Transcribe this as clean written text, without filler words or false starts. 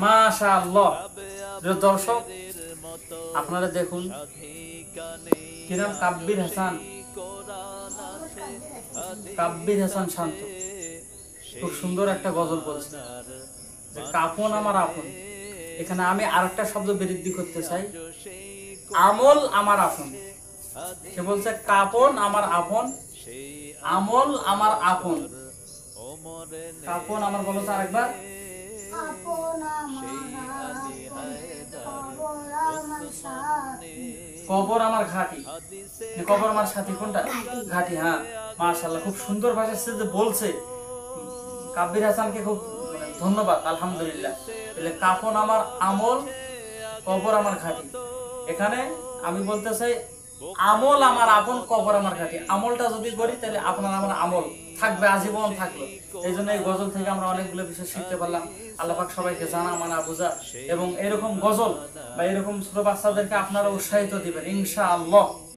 মাশাআল্লাহ। দর্শক আপনারা দেখুন কিরম কাব্বির হাসান, কাব্বির হাসান শান্ত খুব সুন্দর একটা গজল বলছে যে কাফন আমার আপন। এখানে আমি আরেকটা শব্দ বৃদ্ধি করতে চাই, আমল আমার আপন। সে বলছে কাফন আমার আপন, আমল আমার আপন। কাফন আমার বলছে আরেকবার, কবর আমার ঘাটি। কবর আমার সাথী কোনটা? ঘাটি। হ্যাঁ মাশাআল্লাহ, খুব সুন্দর ভাষায় সে যে বলছে। কাব্বির হাসানকে খুব ধন্যবাদ, আলহামদুলিল্লাহ। তাহলে কাফন আমার আমল, কবর আমার ঘাটি। এখানে আমি বলতে চাই আমল আমার আপন, কবর আমার ঘাটি। আমলটা যদি করি তাহলে আপনার আমার আমল থাকবে, আজীবন থাকবে। এই জন্য এই গজল থেকে আমরা অনেকগুলো বিষয় শিখতে পারলাম। আল্লাহ পাক সবাইকে জানা মানা বোঝা এবং এরকম গজল বা এরকম ছোট বাচ্চাদেরকে আপনারা উৎসাহিত দিবেন ইনশাআল্লাহ।